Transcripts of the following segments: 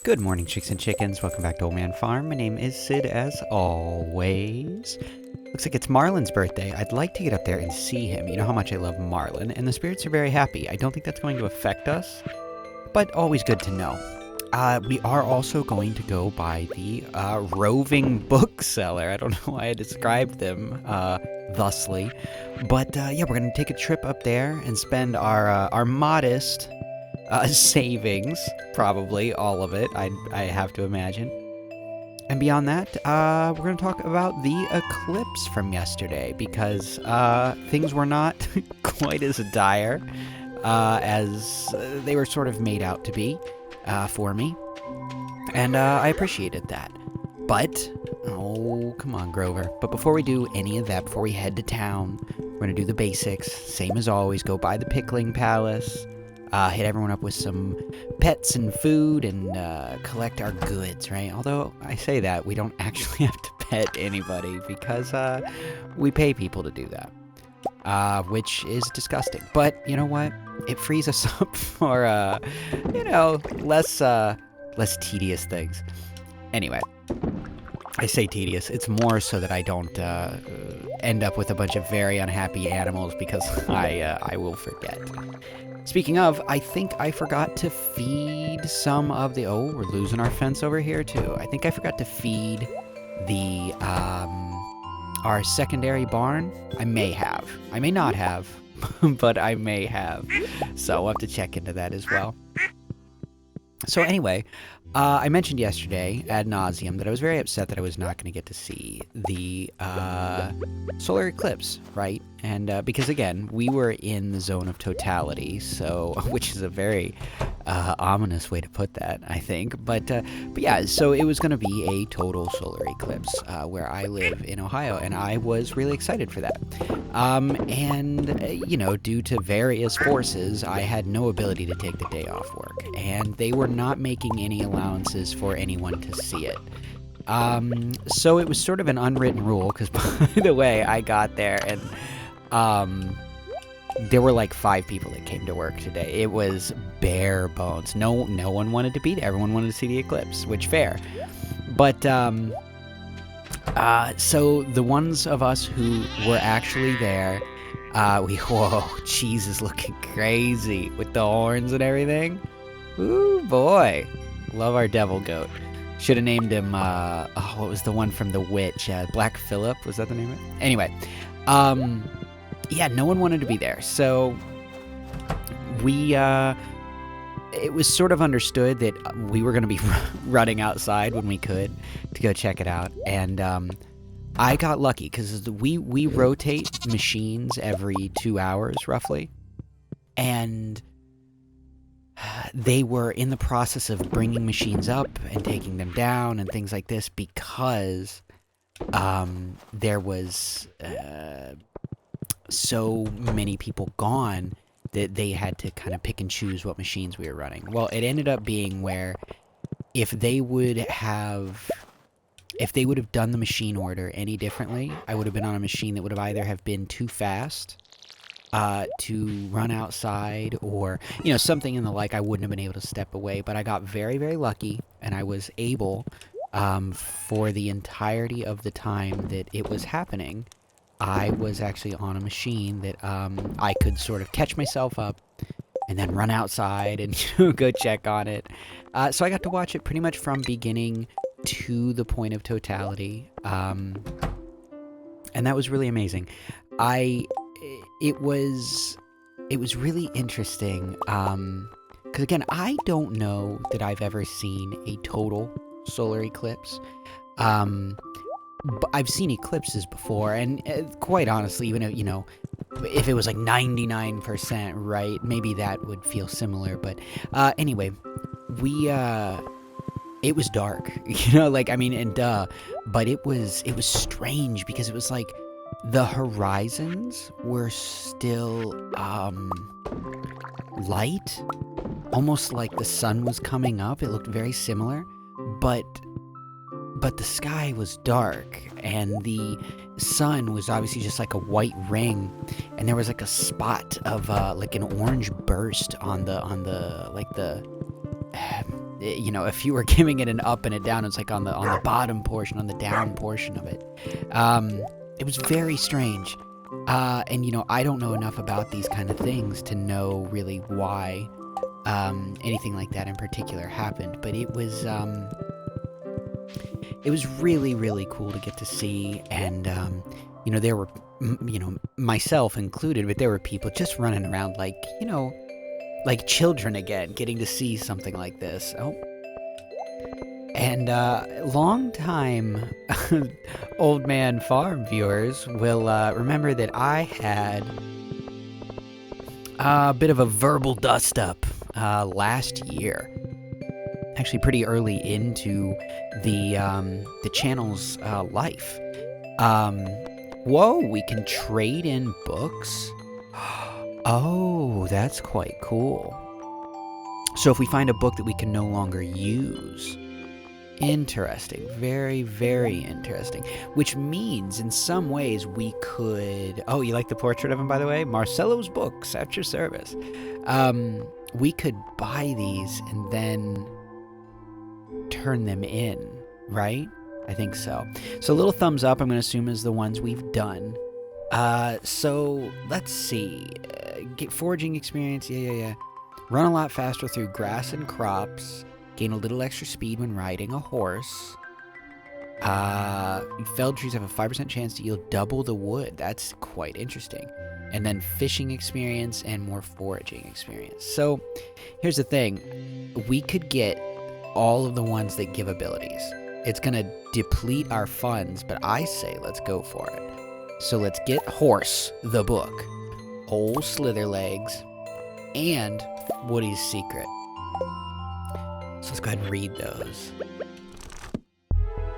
Good morning, chicks and chickens. Welcome back to Old Man Farm. My name is Sid, as always. Looks like it's Marlin's birthday. I'd like to get up there and see him. You know how much I love Marlin, and the spirits are very happy. I don't think that's going to affect us, but always good to know. We are also going to go by the roving bookseller. I don't know why I described them thusly, but yeah, we're going to take a trip up there and spend our modest savings, probably all of it, I have to imagine. And beyond that, we're going to talk about the eclipse from yesterday, because things were not quite as dire as they were sort of made out to be for me. And I appreciated that. But, oh, come on, Grover. But before we do any of that, before we head to town, we're going to do the basics. Same as always, go by the Pickling Palace. Hit everyone up with some pets and food and collect our goods, right? Although I say that, we don't actually have to pet anybody because we pay people to do that, which is disgusting. But you know what? It frees us up for, less tedious things. Anyway, I say tedious. It's more so that I don't end up with a bunch of very unhappy animals because I will forget. Speaking of, I think I forgot to feed some of the... Oh, we're losing our fence over here, too. I think I forgot to feed the, our secondary barn. I may have. I may not have, but I may have. So we'll have to check into that as well. So anyway, I mentioned yesterday, ad nauseum, that I was very upset that I was not going to get to see the solar eclipse, right? And because, again, we were in the zone of totality, so which is a very ominous way to put that, I think. But yeah, so it was going to be a total solar eclipse where I live in Ohio, and I was really excited for that. You know, due to various forces, I had no ability to take the day off work, and they were not making any allowances for anyone to see it. So it was sort of an unwritten rule, because by the way, I got there and there were like 5 people that came to work today. It was bare bones. No one wanted to be there. Everyone wanted to see the eclipse, which fair. But so the ones of us who were actually there, whoa, cheese is looking crazy with the horns and everything. Ooh, boy. Love our devil goat. Should have named him, what was the one from The Witch? Black Phillip, was that the name of it? Anyway, yeah, no one wanted to be there. So we, it was sort of understood that we were going to be running outside when we could to go check it out. And I got lucky because we rotate machines every 2 hours, roughly. And they were in the process of bringing machines up and taking them down and things like this because there was so many people gone that they had to kind of pick and choose what machines we were running. Well, it ended up being where if they would have done the machine order any differently, I would have been on a machine that would have either have been too fast to run outside or, you know, something in the like. I wouldn't have been able to step away, but I got very, very lucky, and I was able, for the entirety of the time that it was happening, I was actually on a machine that I could sort of catch myself up and then run outside and go check on it. So I got to watch it pretty much from beginning to the point of totality, and that was really amazing. It was really interesting, because again, I don't know that I've ever seen a total solar eclipse. But I've seen eclipses before, and quite honestly, even if, you know, if it was like 99%, right, maybe that would feel similar. But anyway, it was dark, you know, like, I mean, and but it was strange because it was like the horizons were still light, almost like the sun was coming up. It looked very similar, but the sky was dark, and the sun was obviously just like a white ring, and there was like a spot of like an orange burst on the like the you know, if you were giving it an up and a down, it's like on the bottom portion, on the down portion of it. It was very strange. And, you know, I don't know enough about these kind of things to know really why anything like that in particular happened. But it was really, really cool to get to see. And, you know, there were, you know, myself included, but there were people just running around like, you know, like children again, getting to see something like this. Oh. And long time Old Man Farm viewers will remember that I had a bit of a verbal dust-up last year. Actually pretty early into the channel's life. Whoa, we can trade in books? Oh, that's quite cool. So if we find a book that we can no longer use... Interesting. Very, very interesting. Which means, in some ways, we could... Oh, you like the portrait of him, by the way? Marcelo's Books, at your service. We could buy these and then turn them in, right? I think so. So a little thumbs up, I'm going to assume, is the ones we've done. So, let's see. Get foraging experience, yeah. Run a lot faster through grass and crops. Gain a little extra speed when riding a horse. Felled trees have a 5% chance to yield double the wood. That's quite interesting. And then fishing experience and more foraging experience. So, here's the thing. We could get all of the ones that give abilities. It's going to deplete our funds, but I say let's go for it. So let's get Horse, the book, Old Slitherlegs, and Woody's Secret. So let's go ahead and read those.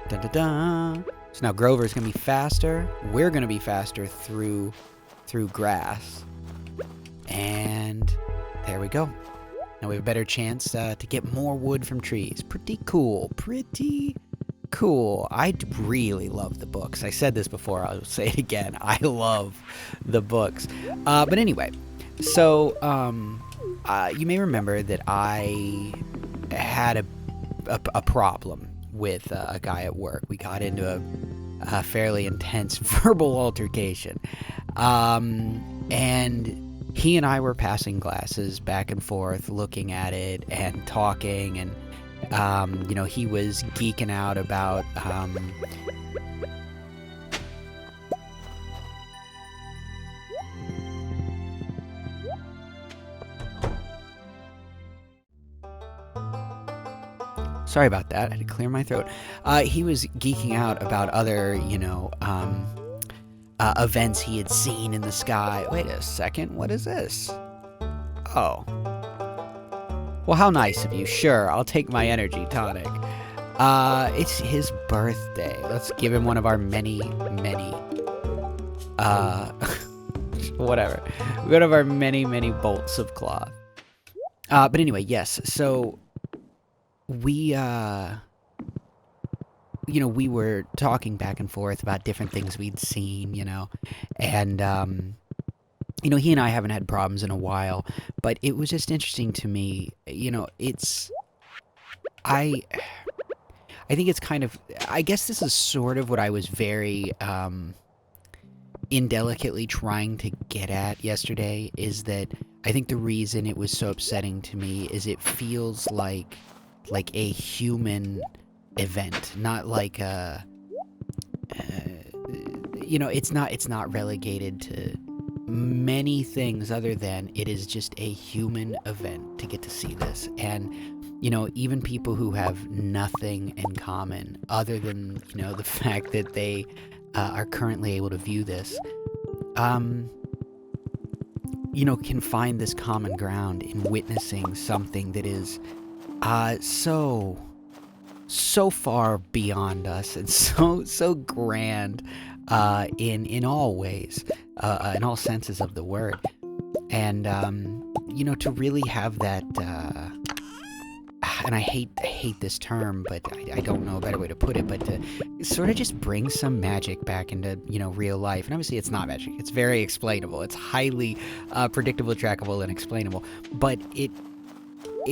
Dun, dun, dun. So now Grover's going to be faster. We're going to be faster through grass. And there we go. Now we have a better chance to get more wood from trees. Pretty cool. Pretty cool. I really love the books. I said this before. I'll say it again. I love the books. But anyway, so you may remember that I had a problem with a guy at work. We got into a fairly intense verbal altercation. And he and I were passing glasses back and forth, looking at it and talking. And, you know, he was geeking out about... Sorry about that. I had to clear my throat. He was geeking out about other, you know, events he had seen in the sky. Wait a second. What is this? Oh. Well, how nice of you. Sure, I'll take my energy tonic. It's his birthday. Let's give him one of our many, whatever. One of our many bolts of cloth. But anyway, yes. So... we were talking back and forth about different things we'd seen, you know, and, you know, he and I haven't had problems in a while, but it was just interesting to me, you know, I think it's kind of, I guess this is sort of what I was very, indelicately trying to get at yesterday, is that I think the reason it was so upsetting to me is it feels like a human event, not like a, you know, it's not relegated to many things other than it is just a human event to get to see this. And, you know, even people who have nothing in common other than, you know, the fact that they are currently able to view this, you know, can find this common ground in witnessing something that is so far beyond us and so grand in all ways, in all senses of the word. And you know, to really have that, and I hate this term, but I don't know a better way to put it, but to sort of just bring some magic back into, you know, real life. And obviously it's not magic. It's very explainable. It's highly predictable, trackable, and explainable. But it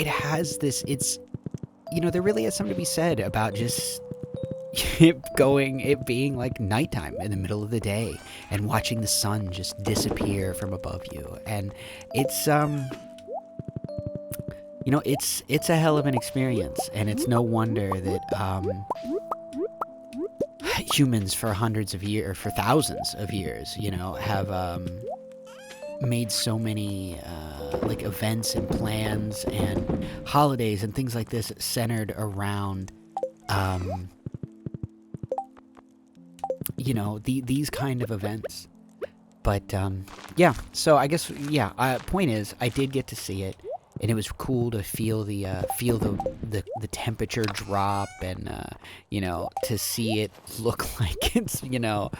has this, you know, there really is something to be said about just it being like nighttime in the middle of the day and watching the sun just disappear from above you. And it's, you know, it's a hell of an experience, and it's no wonder that, humans for hundreds of years, for thousands of years, you know, have, made so many, like, events and plans and holidays and things like this centered around, you know, these kind of events. But, yeah, so I guess, yeah, point is, I did get to see it, and it was cool to feel the temperature drop, and, you know, to see it look like it's, you know,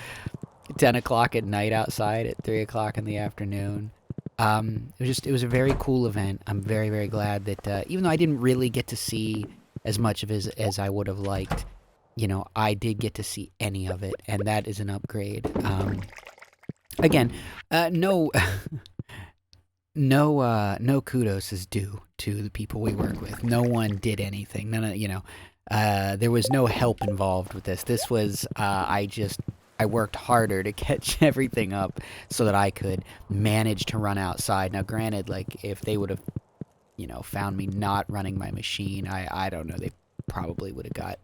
10 o'clock at night outside at 3 o'clock in the afternoon. It was a very cool event. I'm very, very glad that, even though I didn't really get to see as much of it as I would have liked, you know, I did get to see any of it, and that is an upgrade. Again, no kudos is due to the people we work with. No one did anything. None of, you know, there was no help involved with this. This was, I worked harder to catch everything up so that I could manage to run outside. Now, granted, like, if they would have, you know, found me not running my machine, I don't know, they probably would have got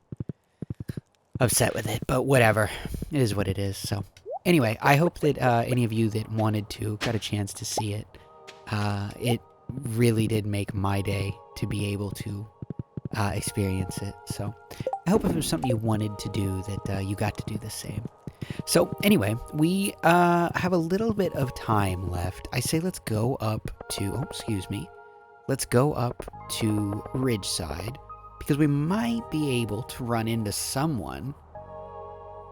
upset with it, but whatever. It is what it is. So anyway, I hope that any of you that wanted to got a chance to see it. It really did make my day to be able to experience it. So I hope if it was something you wanted to do that you got to do the same. So anyway, we have a little bit of time left. I say let's go up to, oh, excuse me. Let's go up to Ridgeside, because we might be able to run into someone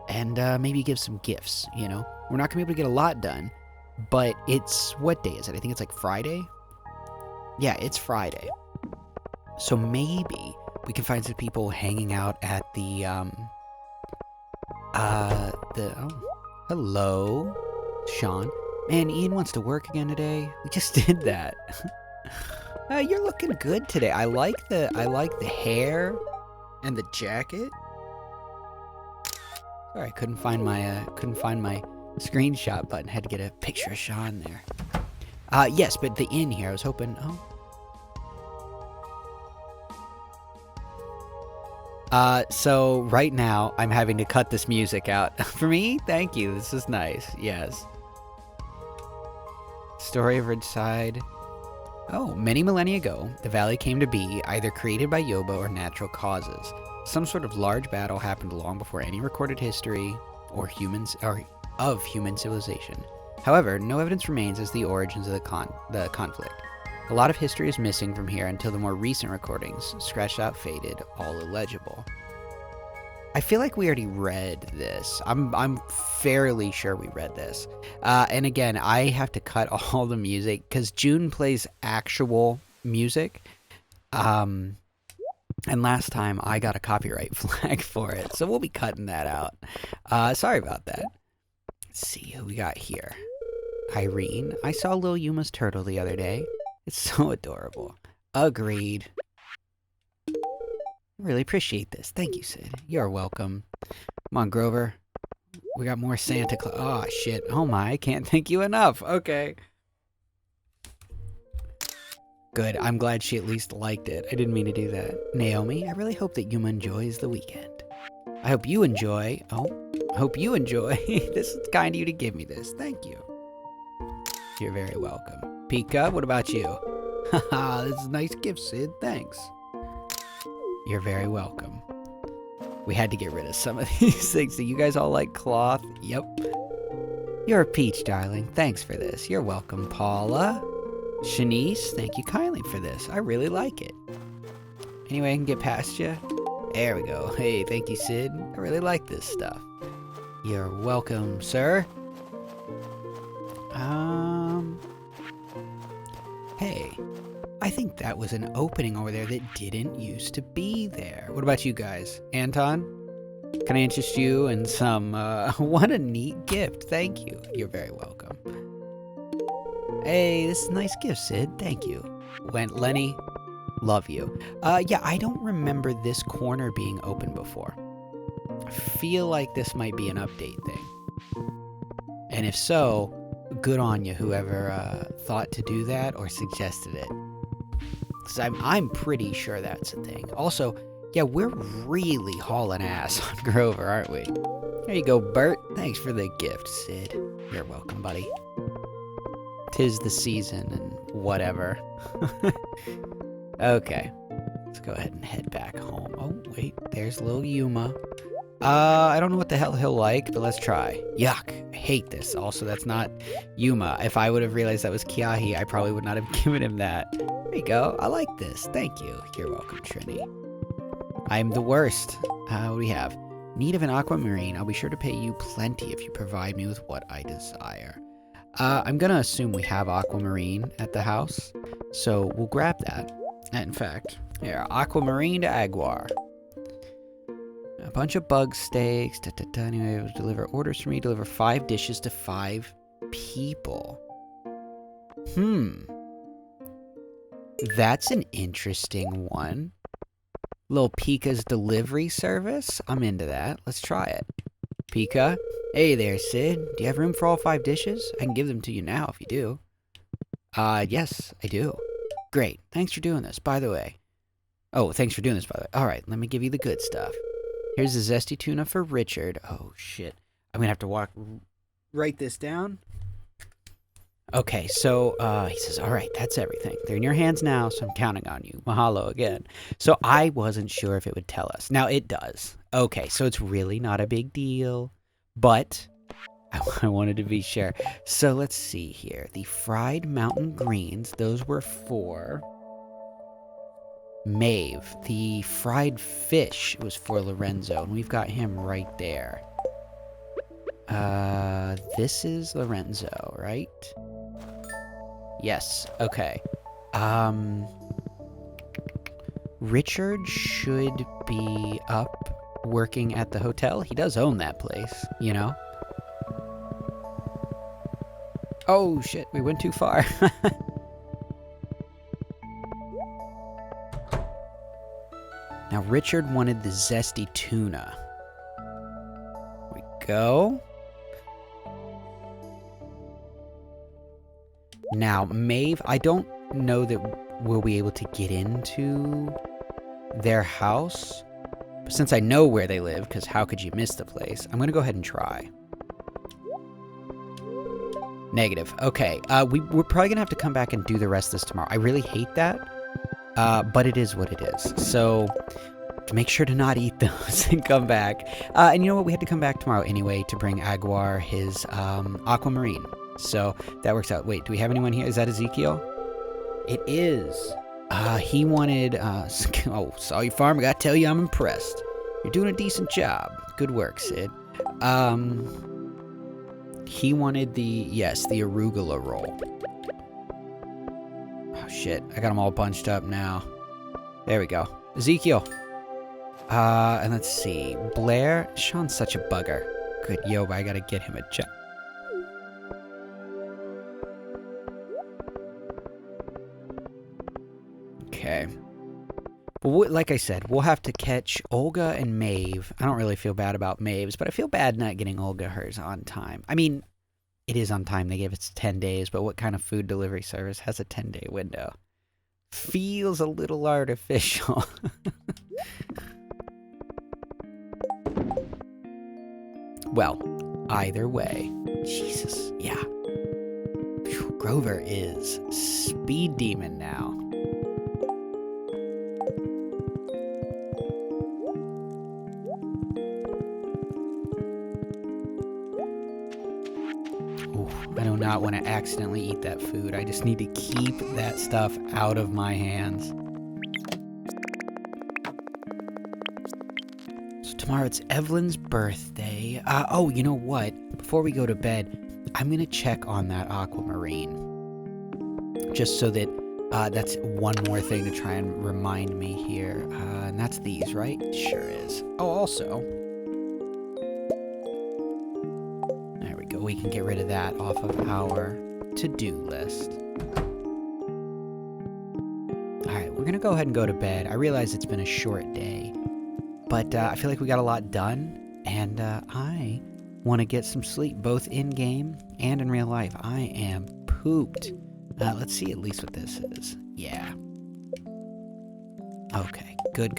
and maybe give some gifts, you know? We're not going to be able to get a lot done, but it's, what day is it? I think it's like Friday? Yeah, it's Friday. So maybe we can find some people hanging out at the, oh, hello, Sean. Man, Ian wants to work again today. We just did that. You're looking good today. I like the hair and the jacket. Sorry, I couldn't find my screenshot button. Had to get a picture of Sean there. Yes, but the inn here, I was hoping, so right now I'm having to cut this music out. For me? Thank you. This is nice. Yes. Story of Ridgeside. Oh, many millennia ago, the valley came to be, either created by Yoba or natural causes. Some sort of large battle happened long before any recorded history of human civilization. However, no evidence remains as the origins of the conflict. A lot of history is missing from here until the more recent recordings, scratched out, faded, all illegible. I feel like we already read this. I'm fairly sure we read this. And again, I have to cut all the music because June plays actual music. And last time I got a copyright flag for it, so we'll be cutting that out. Sorry about that. Let's see who we got here. Irene. I saw Lil Yuma's turtle the other day. It's so adorable. Agreed. Really appreciate this. Thank you, Sid. You're welcome. Come on, Grover. We got more Santa Claus. Oh, shit. Oh my, I can't thank you enough. Okay. Good. I'm glad she at least liked it. I didn't mean to do that. Naomi, I really hope that Yuma enjoys the weekend. I hope you enjoy. Oh, I hope you enjoy. This is kind of you to give me this. Thank you. You're very welcome. Pika, what about you? Haha, this is a nice gift, Sid. Thanks. You're very welcome. We had to get rid of some of these things. Do you guys all like cloth? Yep. You're a peach, darling. Thanks for this. You're welcome, Paula. Shanice, thank you kindly for this. I really like it. Anyway, I can get past you. There we go. Hey, thank you, Sid. I really like this stuff. You're welcome, sir. Hey, I think that was an opening over there that didn't used to be there. What about you guys? Anton? Can I interest you in some, what a neat gift. Thank you. You're very welcome. Hey, this is a nice gift, Sid. Thank you. Lenny? Love you. Yeah, I don't remember this corner being open before. I feel like this might be an update thing. And if so, good on you, whoever thought to do that or suggested it. Because I'm pretty sure that's a thing. Also, yeah, we're really hauling ass on Grover, aren't we? There you go, Bert. Thanks for the gift, Sid. You're welcome, buddy. 'Tis the season and whatever. Okay. Let's go ahead and head back home. Oh, wait. There's little Yuma. I don't know what the hell he'll like, but let's try. Yuck. I hate this. Also, that's not Yuma. If I would have realized that was Kiahi, I probably would not have given him that. There you go. I like this. Thank you. You're welcome, Trini. I'm the worst. What do we have? Need of an aquamarine. I'll be sure to pay you plenty if you provide me with what I desire. I'm gonna assume we have aquamarine at the house, so we'll grab that. In fact, here, aquamarine to Aguar. A bunch of bug steaks. Anyway, deliver orders for me. Deliver 5 dishes to 5 people. That's an interesting one. Little Pika's delivery service. I'm into that. Let's try it. Pika. Hey there, Sid. Do you have room for all 5 dishes? I can give them to you now if you do. Yes, I do. Great. Thanks for doing this, by the way. Oh, thanks for doing this, by the way. All right, let me give you the good stuff. Here's the zesty tuna for Richard. Oh, shit. I'm going to have to write this down. Okay, so he says, all right, that's everything. They're in your hands now, so I'm counting on you. Mahalo again. So I wasn't sure if it would tell us. Now it does. Okay, so it's really not a big deal, but I wanted to be sure. So let's see here. The fried mountain greens, those were for Maeve. The fried fish was for Lorenzo, and we've got him right there. This is Lorenzo, right? Yes, okay. Richard should be up working at the hotel. He does own that place, you know? Oh, shit, we went too far. Now, Richard wanted the zesty tuna. There we go. Now, Maeve, I don't know that we'll be able to get into their house. But since I know where they live, because how could you miss the place, I'm going to go ahead and try. Negative. Okay, we're probably going to have to come back and do the rest of this tomorrow. I really hate that, but it is what it is. So, make sure to not eat those and come back. And you know what? We had to come back tomorrow anyway to bring Aguar his aquamarine. So that works out. Wait, do we have anyone here? Is that Ezekiel? It is. He wanted, oh, saw your farm. I gotta tell you, I'm impressed. You're doing a decent job. Good work, Sid. He wanted the arugula roll. Oh, shit. I got them all bunched up now. There we go. Ezekiel. And let's see. Blair. Sean's such a bugger. Good, yo, but I gotta get him a job. Okay. But like I said, we'll have to catch Olga and Maeve. I don't really feel bad about Maeve's, but I feel bad not getting Olga hers on time. I mean, it is on time. They gave us 10 days, but what kind of food delivery service has a 10-day window? Feels a little artificial. Well, either way. Jesus, yeah. Whew, Grover is speed demon now. I do not want to accidentally eat that food. I just need to keep that stuff out of my hands. So tomorrow it's Evelyn's birthday. Oh, you know what? Before we go to bed, I'm going to check on that aquamarine. Just so that that's one more thing to try and remind me here. And that's these, right? Sure is. Oh, also... we can get rid of that off of our to-do list. Alright, we're going to go ahead and go to bed. I realize it's been a short day, but I feel like we got a lot done, and I want to get some sleep, both in-game and in real life. I am pooped. Let's see at least what this is. Yeah. Okay, good.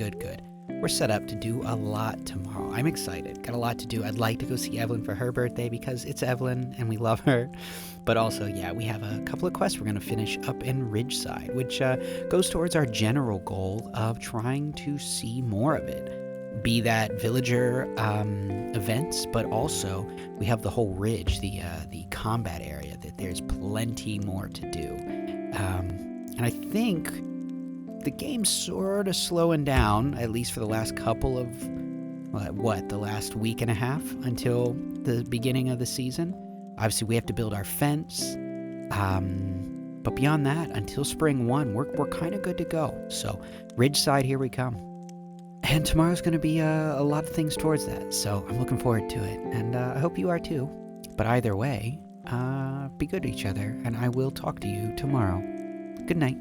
We're set up to do a lot tomorrow. I'm excited. Got a lot to do. I'd like to go see Evelyn for her birthday because it's Evelyn and we love her. But also, yeah, we have a couple of quests we're going to finish up in Ridgeside, which goes towards our general goal of trying to see more of it. Be that villager events, but also we have the whole ridge, the combat area, that there's plenty more to do. And I think the game's sort of slowing down, at least for the last couple of, the last week and a half until the beginning of the season. Obviously, we have to build our fence. But beyond that, until Spring 1, we're kind of good to go. So, Ridgeside, here we come. And tomorrow's going to be a lot of things towards that. So, I'm looking forward to it. And I hope you are too. But either way, be good to each other. And I will talk to you tomorrow. Good night.